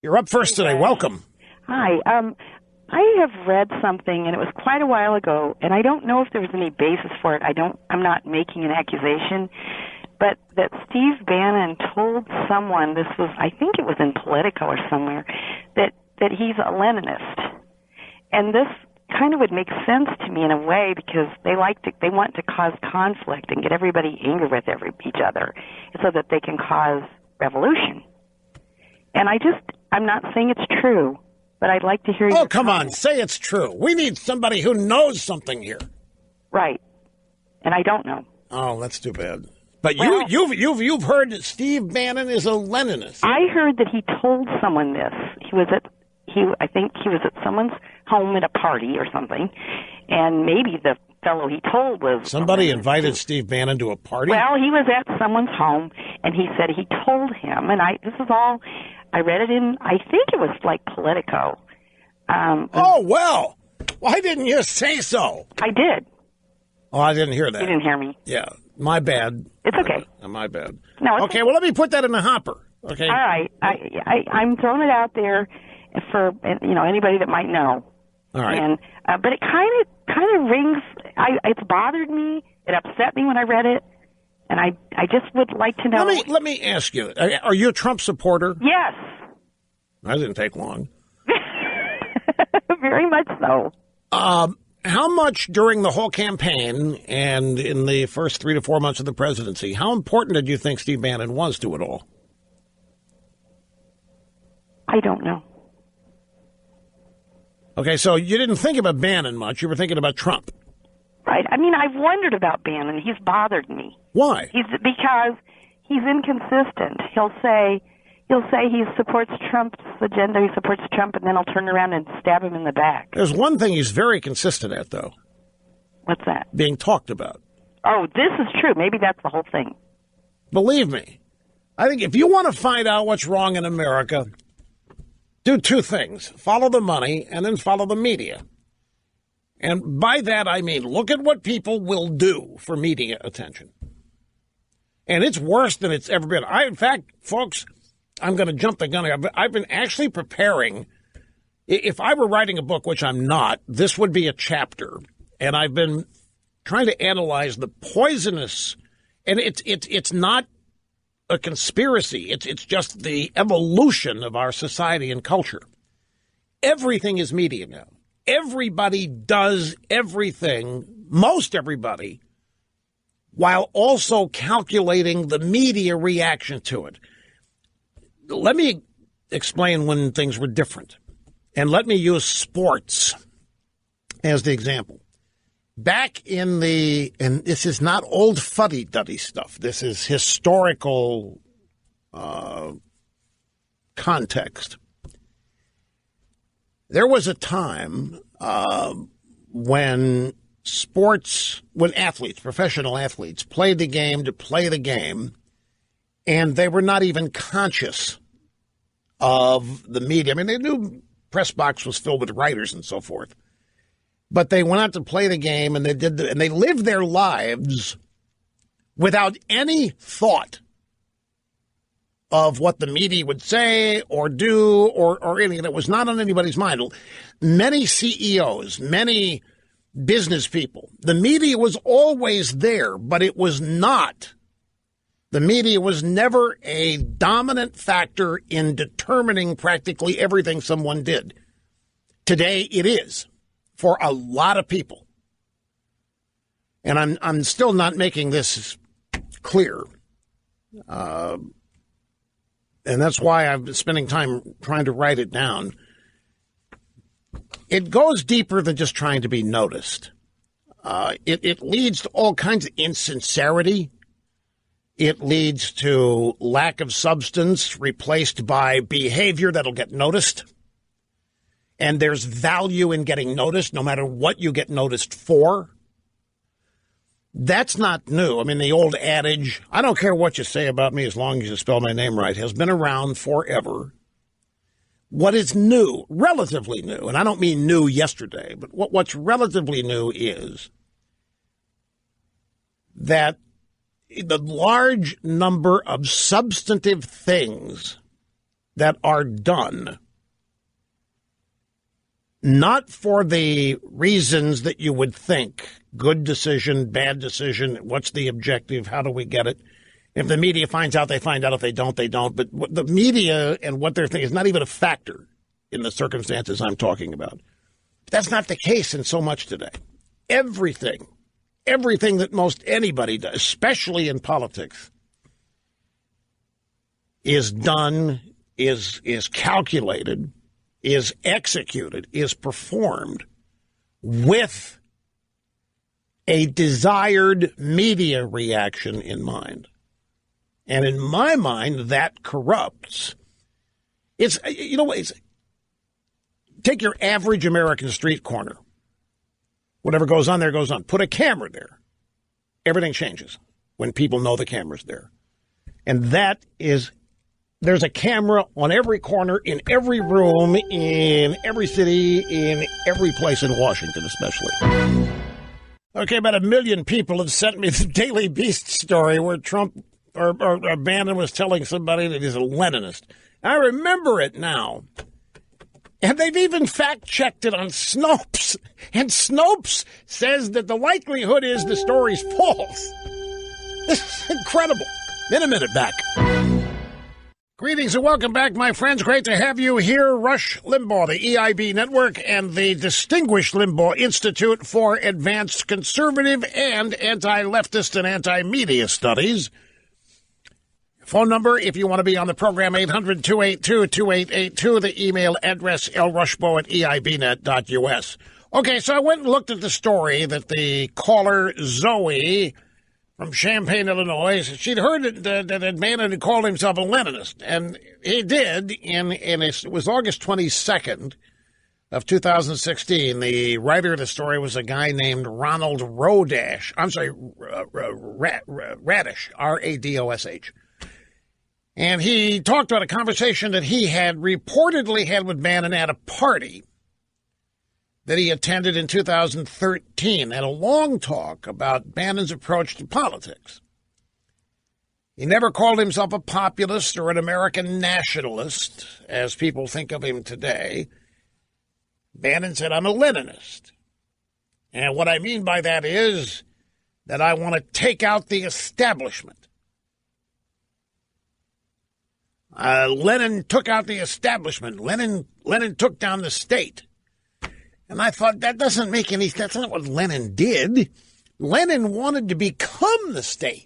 You're up first today. Welcome. Hi. I have read something, and it was quite a while ago, and I don't know if there was any basis for it. I'm not making an accusation, but that Steve Bannon told someone, I think it was in Politico or somewhere, that he's a Leninist. And this kind of would make sense to me in a way, because they want to cause conflict and get everybody angry with each other so that they can cause revolution. And I'm not saying it's true, but I'd like to hear your come comment. on, say it's true. We need somebody who knows something here. Right. And I don't know. Oh, that's too bad. But you've heard that Steve Bannon is a Leninist. I heard that he told someone this. I think he was at someone's home at a party or something, and maybe the fellow he told was... Somebody invited Steve Bannon to a party? Well, he was at someone's home, and he said he told him, and I read it in, I think it was like Politico. Well, why didn't you say so? I did. Oh, I didn't hear that. You didn't hear me? Yeah, my bad. It's okay. My bad. No, it's okay. Well, let me put that in the hopper. Okay. All right. I'm throwing it out there for anybody that might know. All right. And but it kind of rings. It's bothered me. It upset me when I read it, and I just would like to know. Let me ask you: are you a Trump supporter? Yes. That didn't take long. Very much so. How much during the whole campaign and in the first 3 to 4 months of the presidency, how important did you think Steve Bannon was to it all? I don't know. Okay, so you didn't think about Bannon much. You were thinking about Trump. Right. I mean, I've wondered about Bannon. He's bothered me. Why? Because he's inconsistent. He'll say he supports Trump's agenda, he supports Trump, and then he'll turn around and stab him in the back. There's one thing he's very consistent at, though. What's that? Being talked about. Oh, this is true. Maybe that's the whole thing. Believe me, I think if you want to find out what's wrong in America, do two things. Follow the money and then follow the media. And by that, I mean, look at what people will do for media attention. And it's worse than it's ever been. In fact, folks, I'm going to jump the gun. I've been actually preparing. If I were writing a book, which I'm not, this would be a chapter. And I've been trying to analyze the poisonous, and it's not a conspiracy. It's just the evolution of our society and culture. Everything is media now. Everybody does everything, most everybody, while also calculating the media reaction to it. Let me explain when things were different. And let me use sports as the example. Back in and this is not old fuddy-duddy stuff. This is historical context. There was a time when athletes, professional athletes, played the game to play the game, and they were not even conscious of the media. I mean, they knew press box was filled with writers and so forth. But they went out to play the game, and they lived their lives without any thought of what the media would say or do or anything. That was not on anybody's mind. Many CEOs, many business people, the media was always there, but it was not. The media was never a dominant factor in determining practically everything someone did. Today, it is for a lot of people. And I'm still not making this clear. And that's why I've been spending time trying to write it down. It goes deeper than just trying to be noticed. It leads to all kinds of insincerity. It leads to lack of substance replaced by behavior that'll get noticed. And there's value in getting noticed, no matter what you get noticed for. That's not new. I mean, the old adage, I don't care what you say about me as long as you spell my name right, has been around forever. What is new, relatively new, and I don't mean new yesterday, but what's relatively new is that the large number of substantive things that are done not for the reasons that you would think, good decision, bad decision, what's the objective, how do we get it? If the media finds out, they find out. If they don't, they don't. But the media and what they're thinking is not even a factor in the circumstances I'm talking about. That's not the case in so much today. Everything that most anybody does, especially in politics, is done, is calculated, is executed, is performed with a desired media reaction in mind. And in my mind, that corrupts. It's, you know, take your average American street corner. Whatever goes on there goes on. Put a camera there. Everything changes when people know the camera's there. And there's a camera on every corner, in every room, in every city, in every place in Washington especially. Okay, about 1 million people have sent me the Daily Beast story where Trump or Bannon was telling somebody that he's a Leninist. I remember it now. And they've even fact-checked it on Snopes. And Snopes says that the likelihood is the story's false. This is incredible. In a minute, back. Greetings and welcome back, my friends. Great to have you here. Rush Limbaugh, the EIB Network, and the Distinguished Limbaugh Institute for Advanced Conservative and Anti-Leftist and Anti-Media Studies. Phone number, if you want to be on the program, 800-282-2882. The email address, lrushbo@eibnet.us. Okay, so I went and looked at the story that the caller, Zoe, from Champaign, Illinois, she'd heard that Bannon had called himself a Leninist. And he did, it was August 22nd of 2016. The writer of the story was a guy named Ronald Radish, Radosh, And he talked about a conversation that he had reportedly had with Bannon at a party that he attended in 2013, and a long talk about Bannon's approach to politics. He never called himself a populist or an American nationalist, as people think of him today. Bannon said, I'm a Leninist. And what I mean by that is that I want to take out the establishment. Lenin took out the establishment. Lenin took down the state. And I thought, that doesn't make any sense. That's not what Lenin did. Lenin wanted to become the state.